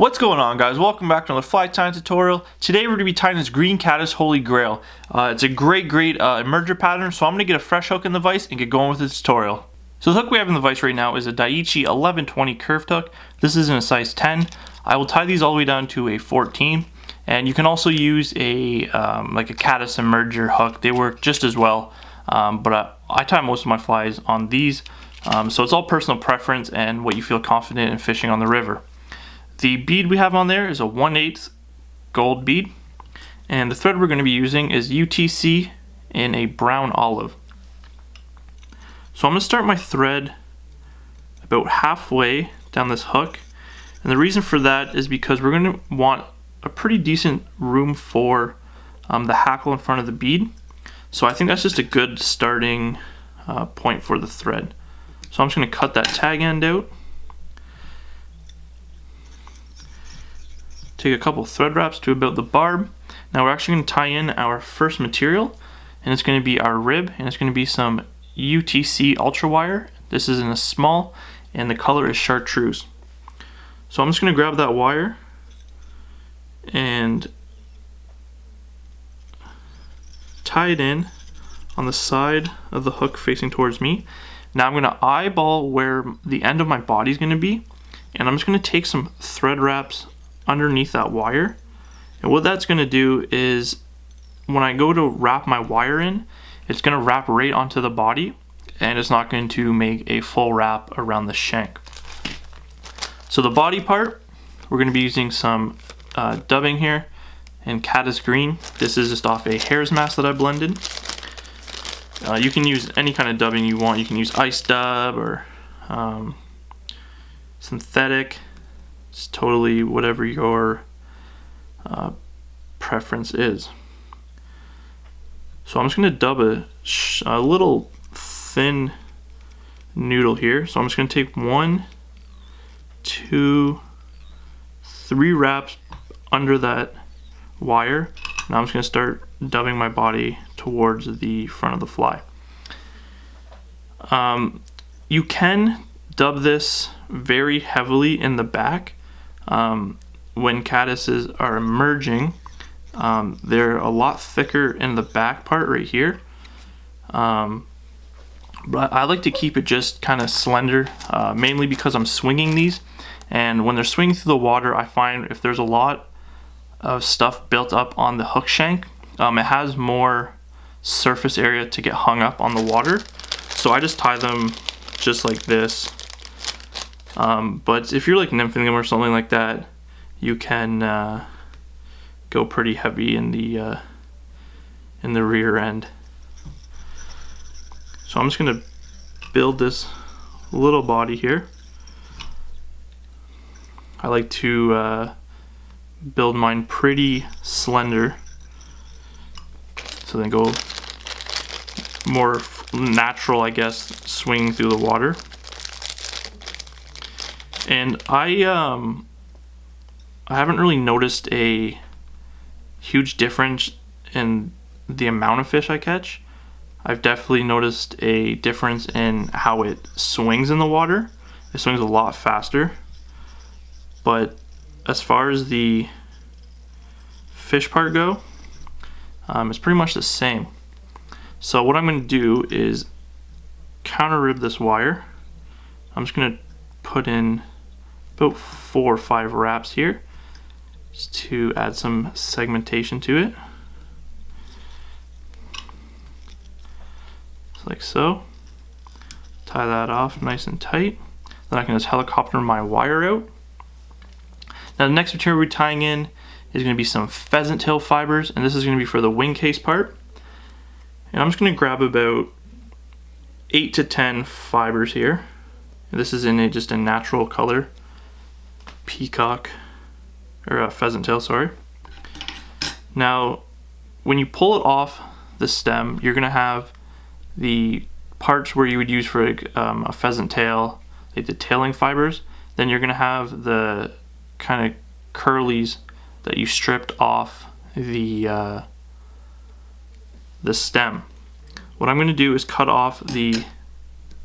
What's going on, guys? Welcome back to another fly tying tutorial. Today we're going to be tying this green Caddis Holy Grail. It's a great emerger pattern, so I'm going to get a fresh hook in the vise and get going with the tutorial. So the hook we have in the vise right now is a Daiichi 1120 curved hook. This is in a size 10. I will tie these all the way down to a 14, and you can also use a like a Caddis emerger hook. They work just as well, but I tie most of my flies on these, so it's all personal preference and what you feel confident in fishing on the river. The bead we have on there is a 1/8 gold bead, and the thread we're going to be using is UTC in a brown olive. So I'm going to start my thread about halfway down this hook, and the reason for that is because we're going to want a pretty decent room for the hackle in front of the bead. So I think that's just a good starting point for the thread. So I'm just going to cut that tag end out. Take a couple thread wraps to about the barb. Now we're actually going to tie in our first material, and it's going to be our rib, and it's going to be some UTC ultra wire. This is in a small, and the color is chartreuse. So I'm just going to grab that wire and tie it in on the side of the hook facing towards me. Now I'm going to eyeball where the end of my body is going to be, and I'm just going to take some thread wraps underneath that wire, and what that's going to do is when I go to wrap my wire in, it's going to wrap right onto the body, and it's not going to make a full wrap around the shank. So the body part, we're going to be using some dubbing here in Caddis green. This is just off a hare's mask that I blended. You can use any kind of dubbing you want. You can use ice dub or synthetic. It's totally whatever your preference is. So I'm just going to dub a little thin noodle here. So I'm just going to take 1, 2, 3 wraps under that wire. Now I'm just going to start dubbing my body towards the front of the fly. You can dub this very heavily in the back. When caddises are emerging, they're a lot thicker in the back part right here, but I like to keep it just kind of slender, mainly because I'm swinging these, and when they're swinging through the water, I find if there's a lot of stuff built up on the hook shank, it has more surface area to get hung up on the water, so I just tie them just like this. But if you're like nymphing them or something like that, you can go pretty heavy in the rear end. So I'm just going to build this little body here. I like to build mine pretty slender, so then go more natural, I guess, swinging through the water. And I haven't really noticed a huge difference in the amount of fish I catch. I've definitely noticed a difference in how it swings in the water. It swings a lot faster. But as far as the fish part go, it's pretty much the same. So what I'm going to do is counter rib this wire. I'm just going to put in about 4 or 5 wraps here just to add some segmentation to it. Just like so. Tie that off nice and tight. Then I can just helicopter my wire out. Now the next material we're tying in is going to be some pheasant tail fibers, and this is going to be for the wing case part. And I'm just going to grab about 8 to 10 fibers here. This is in just a natural color, peacock, or pheasant tail, sorry. Now, when you pull it off the stem, you're gonna have the parts where you would use for a pheasant tail, like the tailing fibers. Then you're gonna have the kind of curlies that you stripped off the stem. What I'm gonna do is cut off the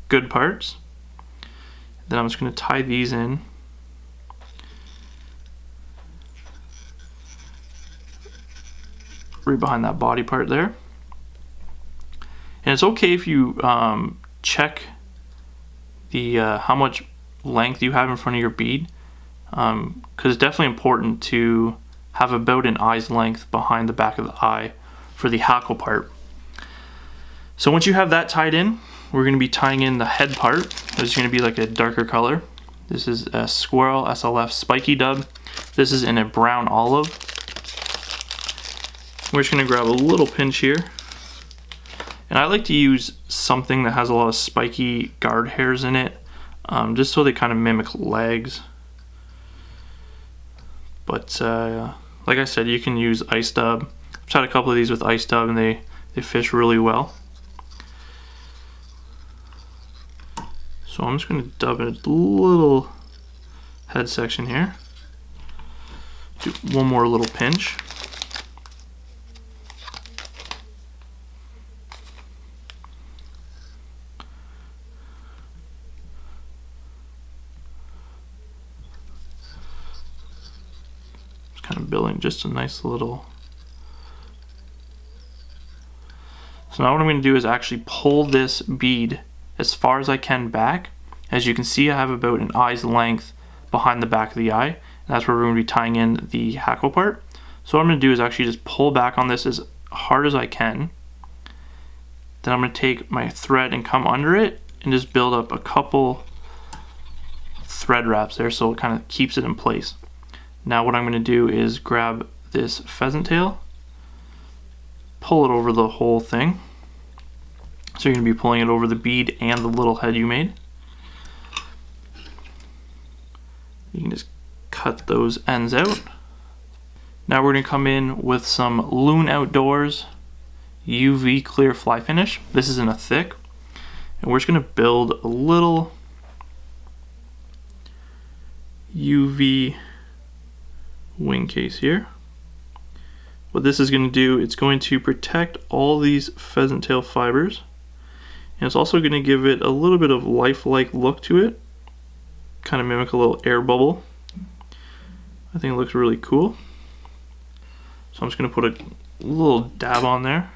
good parts. Then I'm just going to tie these in right behind that body part there. And it's okay if you check the how much length you have in front of your bead, because it's definitely important to have about an eye's length behind the back of the eye for the hackle part. So once you have that tied in, we're going to be tying in the head part. It's going to be like a darker color. This is a Squirrel SLF spiky dub. This is in a brown olive. We're just going to grab a little pinch here. And I like to use something that has a lot of spiky guard hairs in it, just so they kind of mimic legs. But like I said, you can use ice dub. I've tried a couple of these with ice dub and they fish really well. So I'm just going to dub in a little head section here. Do one more little pinch. Just kind of building just a nice little. So now what I'm going to do is actually pull this bead as far as I can back. As you can see, I have about an eye's length behind the back of the eye, and that's where we're going to be tying in the hackle part. So what I'm going to do is actually just pull back on this as hard as I can. Then I'm going to take my thread and come under it and just build up a couple thread wraps there so it kind of keeps it in place. Now what I'm going to do is grab this pheasant tail, pull it over the whole thing. So you're going to be pulling it over the bead and the little head you made. You can just cut those ends out. Now we're going to come in with some Loon Outdoors UV clear fly finish. This is in a thick. And we're just going to build a little UV wing case here. What this is going to do, it's going to protect all these pheasant tail fibers. And it's also going to give it a little bit of lifelike look to it. Kind of mimic a little air bubble. I think it looks really cool. So I'm just going to put a little dab on there.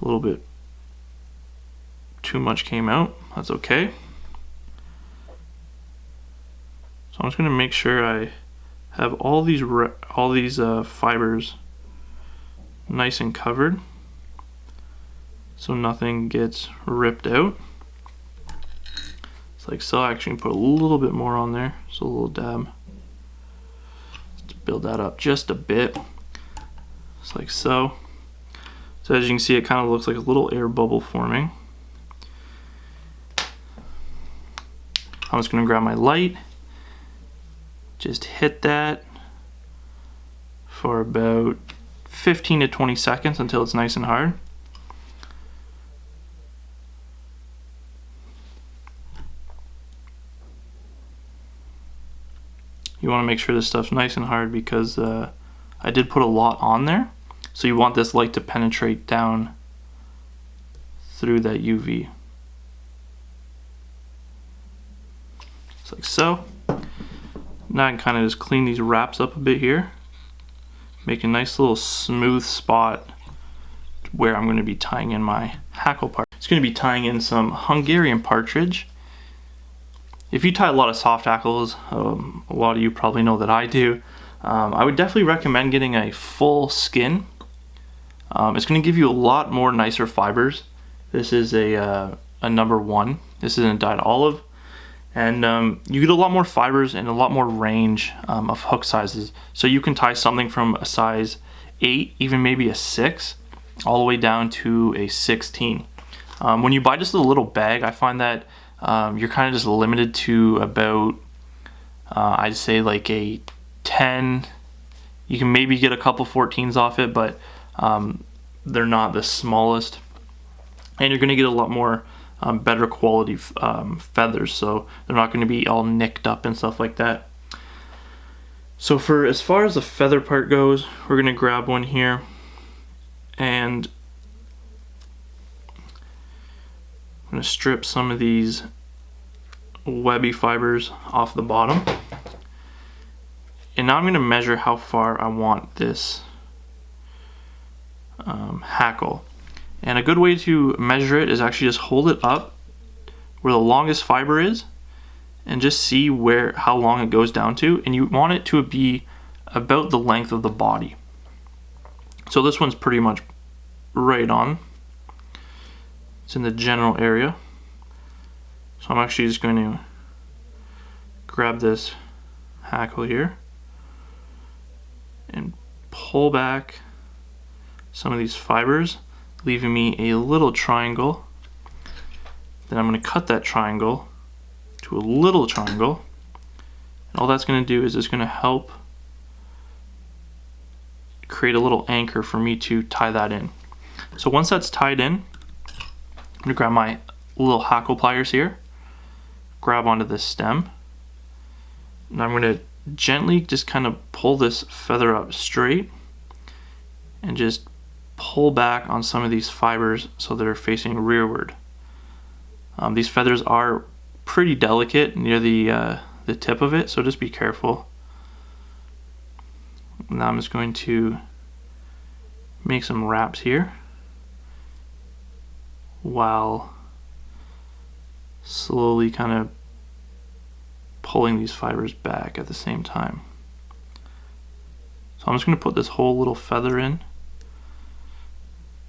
A little bit too much came out. That's okay. So I'm just going to make sure I have all these fibers nice and covered, so nothing gets ripped out. It's like so. I actually put a little bit more on there, so a little dab. Let's build that up just a bit. It's like so. So as you can see, it kind of looks like a little air bubble forming. I'm just going to grab my light, just hit that for about 15 to 20 seconds until it's nice and hard. You want to make sure this stuff's nice and hard because I did put a lot on there. So you want this light to penetrate down through that UV. Just like so. Now I can kind of just clean these wraps up a bit here. Make a nice little smooth spot where I'm going to be tying in my hackle part. It's going to be tying in some Hungarian partridge. If you tie a lot of soft hackles, a lot of you probably know that I do, I would definitely recommend getting a full skin. It's going to give you a lot more nicer fibers. This is a number 1. This is a dyed olive. And you get a lot more fibers and a lot more range of hook sizes. So you can tie something from a size 8, even maybe a 6, all the way down to a 16. When you buy just a little bag, I find that you're kind of just limited to about, I'd say like a 10. You can maybe get a couple 14s off it, but they're not the smallest. And you're going to get a lot more better quality feathers, so they're not going to be all nicked up and stuff like that. So for as far as the feather part goes, we're going to grab one here and I'm going to strip some of these webby fibers off the bottom. And now I'm going to measure how far I want this hackle. And a good way to measure it is actually just hold it up where the longest fiber is and just see how long it goes down to, and you want it to be about the length of the body. So this one's pretty much right on. It's in the general area. So I'm actually just going to grab this hackle here and pull back some of these fibers, leaving me a little triangle. Then I'm going to cut that triangle to a little triangle. And all that's going to do is it's going to help create a little anchor for me to tie that in. So once that's tied in, I'm going to grab my little hackle pliers here, grab onto this stem, and I'm going to gently just kind of pull this feather up straight and just pull back on some of these fibers so they're facing rearward. These feathers are pretty delicate near the tip of it, so just be careful. Now I'm just going to make some wraps here while slowly kind of pulling these fibers back at the same time. So I'm just going to put this whole little feather in.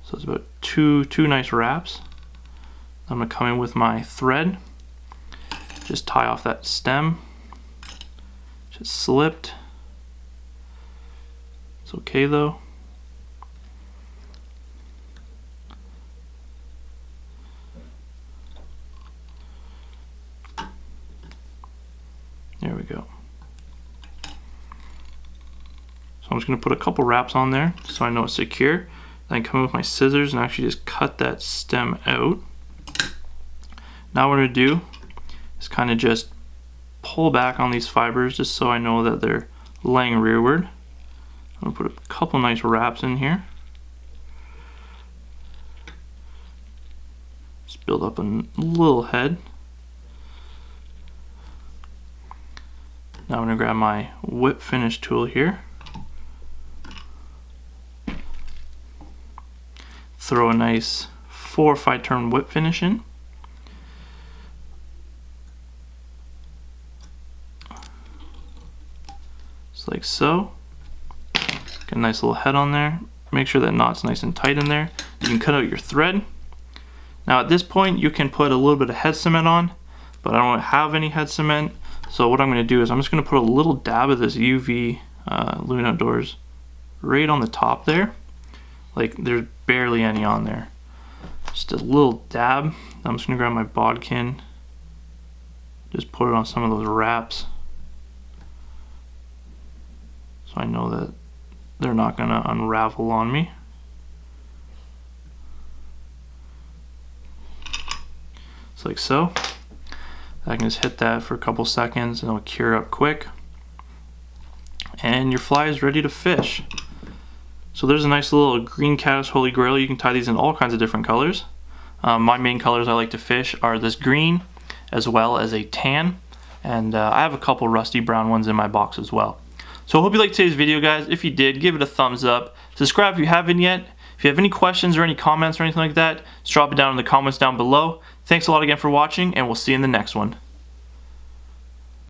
So it's about two nice wraps. I'm going to come in with my thread, just tie off that stem. Just slipped. It's okay though. There we go. So I'm just going to put a couple wraps on there so I know it's secure. Then come in with my scissors and actually just cut that stem out. Now what I'm going to do is kind of just pull back on these fibers just so I know that they're laying rearward. I'm going to put a couple nice wraps in here. Just build up a little head. Now I'm going to grab my whip finish tool here. Throw a nice 4 or 5 turn whip finish in. Just like so. Get a nice little head on there. Make sure that knot's nice and tight in there. You can cut out your thread. Now at this point you can put a little bit of head cement on, but I don't have any head cement. So what I'm going to do is I'm just going to put a little dab of this UV Loon Outdoors right on the top there. Like there's barely any on there. Just a little dab. I'm just going to grab my bodkin. Just put it on some of those wraps. So I know that they're not going to unravel on me. Just like so. I can just hit that for a couple seconds and it'll cure up quick. And your fly is ready to fish. So there's a nice little green Caddis Holy Grail. You can tie these in all kinds of different colors. My main colors I like to fish are this green as well as a tan. And I have a couple rusty brown ones in my box as well. So I hope you liked today's video, guys. If you did, give it a thumbs up. Subscribe if you haven't yet. If you have any questions or any comments or anything like that, just drop it down in the comments down below. Thanks a lot again for watching, and we'll see you in the next one.